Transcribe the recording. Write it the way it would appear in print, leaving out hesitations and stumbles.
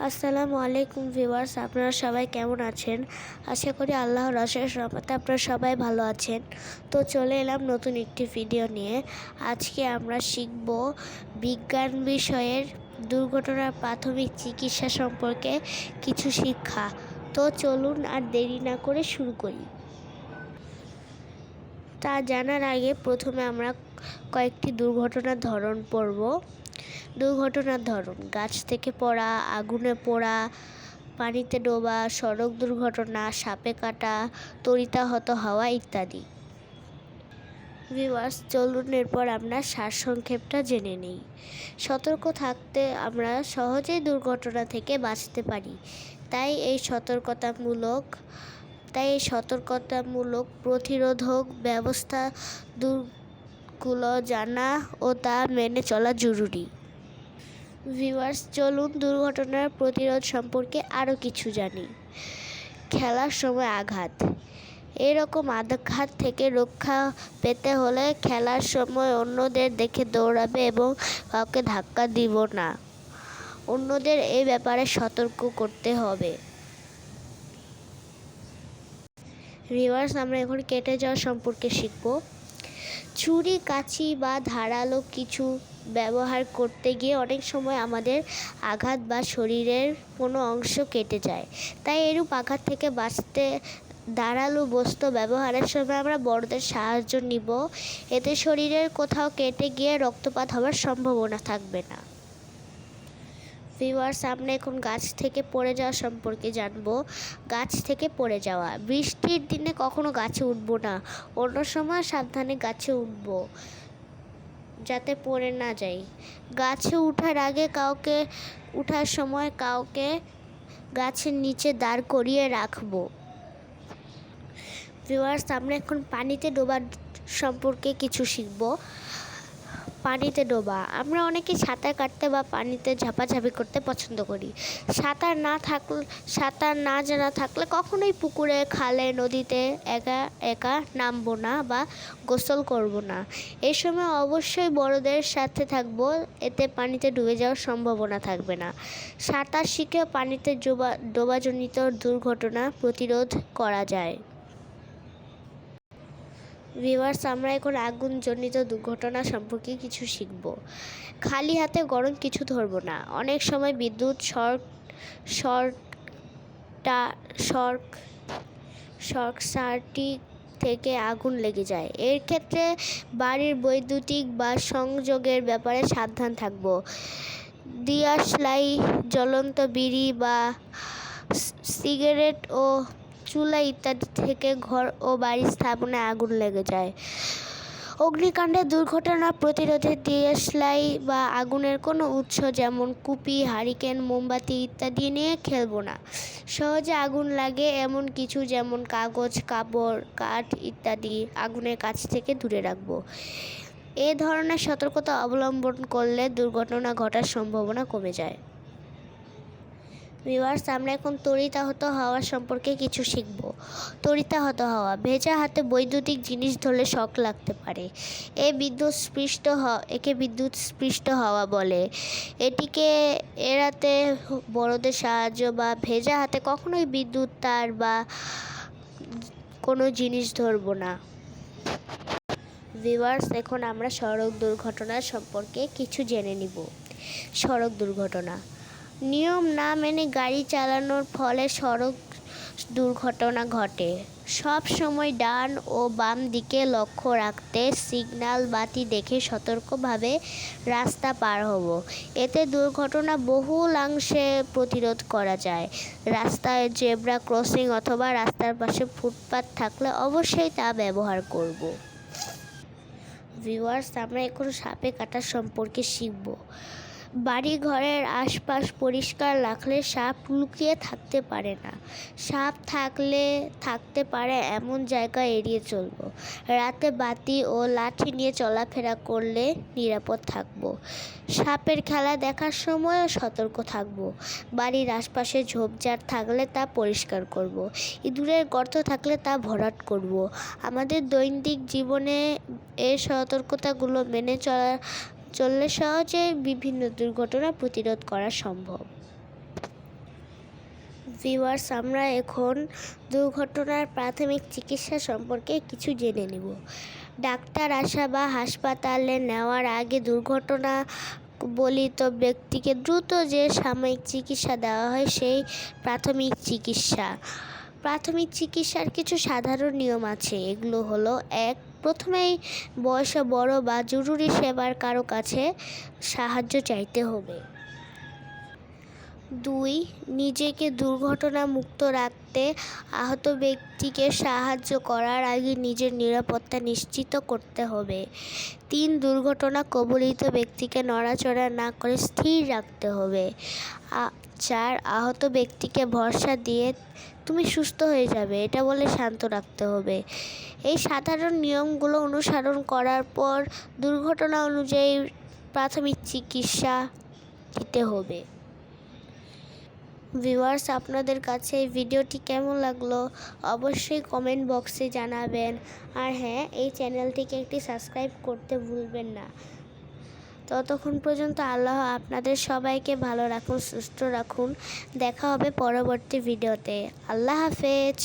আসসালামু আলাইকুম ভিউয়ার্স, আপনারা সবাই কেমন আছেন? আশা করি আল্লাহর অশেষ রহমতে আপনারা সবাই ভালো আছেন। তো চলে এলাম নতুন একটি ভিডিও নিয়ে। আজকে আমরা শিখব বিজ্ঞান বিষয়ের দুর্ঘটনার প্রাথমিক চিকিৎসা সম্পর্কে কিছু শিক্ষা। তো চলুন আর দেরি না করে শুরু করি। তা জানার আগে প্রথমে আমরা কয়েকটি দুর্ঘটনার ধরন পড়ব। দুর্ঘটনার ধরন: গাছ থেকে পড়া, আগুনে পোড়া, পানিতে ডোবা, সড়ক দুর্ঘটনা, সাপে কাটা, তড়িতাহত হওয়া ইত্যাদি। ভিউয়ার্স, চলুন এরপর আমরা সারসংক্ষেপটা জেনে নিই। সতর্ক থাকতে আমরা সহজেই দুর্ঘটনা থেকে বাঁচতে পারি, তাই এই সতর্কতামূলক প্রতিরোধক ব্যবস্থাগুলো জানা ও তা মেনে চলা জরুরি। ভিউয়ার্স, চলুন দুর্ঘটনার প্রতিরোধ সম্পর্কে আরও কিছু জানি। খেলার সময় আঘাত: এরকম আঘাত থেকে রক্ষা পেতে হলে খেলার সময় অন্যদের দেখে দৌড়াবে এবং কাউকে ধাক্কা দিব না। অন্যদের এই ব্যাপারে সতর্ক করতে হবে। ভিউয়ার্স, আমরা এখন কেটে যাওয়া সম্পর্কে শিখব। ছুরি, কাঁচি বা ধারালো কিছু ব্যবহার করতে গিয়ে অনেক সময় আমাদের আঘাত বা শরীরের কোনো অংশ কেটে যায়, তাই এরূপ আঘাত থেকে বাঁচতে ধারালো বস্তু ব্যবহারের সময় আমরা বড়দের সাহায্য নিব। এতে শরীরের কোথাও কেটে গিয়ে রক্তপাত হওয়ার সম্ভাবনা থাকবে না। ভিউয়ার্স, আমরা এখন গাছ থেকে পড়ে যাওয়া সম্পর্কে জানব। গাছ থেকে পড়ে যাওয়া: বৃষ্টির দিনে কখনো গাছে উঠব না। অন্য সময় সাবধানে গাছে উঠব, যাতে পড়ে না যাই। গাছে উঠার সময় কাউকে গাছের নিচে দাঁড় করিয়ে রাখবো। ভিউয়ার্স, আমরা এখন পানিতে ডোবার সম্পর্কে কিছু শিখব। পানিতে ডোবা: আমরা অনেকে সাঁতার কাটতে বা পানিতে ঝাপাঝাপি করতে পছন্দ করি। সাঁতার না জানা থাকলে কখনোই পুকুরে, খালে, নদীতে একা একা নামবো না বা গোসল করব না। এই সময় অবশ্যই বড়দের সাথে থাকবো, এতে পানিতে ডুবে যাওয়ার সম্ভাবনা থাকবে না। সাঁতার শিখে পানিতে ডোবাজনিত দুর্ঘটনা প্রতিরোধ করা যায়। ভিউয়ার্স, আমরা এখন আগুনজনিত দুর্ঘটনা সম্পর্কে কিছু শিখব। খালি হাতে গরম কিছু ধরব না। অনেক সময় বিদ্যুৎ শর্ট সার্কিট থেকে আগুন লেগে যায়। এর ক্ষেত্রে বাড়ির বৈদ্যুতিক বা সংযোগের ব্যাপারে সাবধান থাকব। দিয়াশলাই, জ্বলন্ত বিড়ি বা সিগারেট ও চুলা ইত্যাদি থেকে ঘর ও বাড়ির স্থাপনায় আগুন লেগে যায়। অগ্নিকাণ্ডের দুর্ঘটনা প্রতিরোধে দিয়াশলাই বা আগুনের কোনো উৎস যেমন কুপি, হারিকেন, মোমবাতি ইত্যাদি নিয়ে খেলবো না। সহজে আগুন লাগে এমন কিছু যেমন কাগজ, কাপড়, কাঠ ইত্যাদি আগুনের কাছ থেকে দূরে রাখবো। এ ধরনের সতর্কতা অবলম্বন করলে দুর্ঘটনা ঘটার সম্ভাবনা কমে যায়। ভিউয়ার্স, আমরা এখন তড়িতাহত হওয়া সম্পর্কে কিছু শিখব। তড়িতাহত হওয়া: ভেজা হাতে বৈদ্যুতিক জিনিস ধরলে শক লাগতে পারে। একে বিদ্যুৎস্পৃষ্ট হওয়া বলে। এটিকে এড়াতে বড়দের সাহায্য বা ভেজা হাতে কখনোই বিদ্যুৎ তার বা কোনো জিনিস ধরব না। ভিউয়ার্স, এখন আমরা সড়ক দুর্ঘটনা সম্পর্কে কিছু জেনে নিব। সড়ক দুর্ঘটনা: নিয়ম না মেনে গাড়ি চালানোর ফলে সড়ক দুর্ঘটনা ঘটে। সব সময় ডান ও বাম দিকে লক্ষ্য রাখতে সিগন্যাল বাতি দেখে সতর্কভাবে রাস্তা পার হব। এতে দুর্ঘটনা বহুলাংশে প্রতিরোধ করা যায়। রাস্তায় জেব্রা ক্রসিং অথবা রাস্তার পাশে ফুটপাত থাকলে অবশ্যই তা ব্যবহার করব। ভিউয়ার্স, আমরা এখন সাপে কাটা সম্পর্কে শিখব। বাড়ি ঘরের আশপাশ পরিষ্কার রাখলে সাপ লুকিয়ে থাকতে পারে না। সাপ থাকতে পারে এমন জায়গা এড়িয়ে চলব। রাতে বাতি ও লাঠি নিয়ে চলাফেরা করলে নিরাপদ থাকব। সাপের খেলা দেখার সময়ও সতর্ক থাকব। বাড়ির আশপাশে ঝোপঝাড় থাকলে তা পরিষ্কার করব। ইঁদুরের গর্ত থাকলে তা ভরাট করব। আমাদের দৈনন্দিন জীবনে এই সতর্কতাগুলো মেনে চললে সহজে বিভিন্ন দুর্ঘটনা প্রতিরোধ করা সম্ভব। ভিউয়ার্স, আমরা এখন দুর্ঘটনার প্রাথমিক চিকিৎসা সম্পর্কে কিছু জেনে নেব। ডাক্তার আসা বা হাসপাতালে নেওয়ার আগে দুর্ঘটনা বলিত ব্যক্তিকে দ্রুত যে সাময়িক চিকিৎসা দেওয়া হয় সেই প্রাথমিক চিকিৎসা। প্রাথমিক চিকিৎসার কিছু সাধারণ নিয়ম আছে। এগুলো হলো: 1. প্রথমেই বয়সে বড় বা জরুরি সেবার কারো কাছে সাহায্য চাইতে হবে। 2. নিজেকে দুর্ঘটনা মুক্ত রাখতে আহত ব্যক্তিকে সাহায্য করার আগে নিজের নিরাপত্তা নিশ্চিত করতে হবে। 3. দুর্ঘটনা কবলিত ব্যক্তিকে নড়াচড়া না করে স্থির রাখতে হবে। 4. আহত ব্যক্তিকে ভরসা দিয়ে তুমি সুস্থ হয়ে যাবে এটা বলে শান্ত রাখতে হবে। এই সাধারণ নিয়মগুলো অনুসরণ করার পর দুর্ঘটনা অনুযায়ী প্রাথমিক চিকিৎসা দিতে হবে। ভিউয়ার্স, আপনাদের কাছে এই ভিডিওটি কেমন লাগলো অবশ্যই কমেন্ট বক্সে জানাবেন। আর হ্যাঁ, এই চ্যানেলটিকে একটি সাবস্ক্রাইব করতে ভুলবেন না। ততক্ষণ পর্যন্ত আল্লাহ আপনাদের সবাইকে ভালো রাখুন, সুস্থ রাখুন। দেখা হবে পরবর্তী ভিডিওতে। আল্লাহ হাফেজ।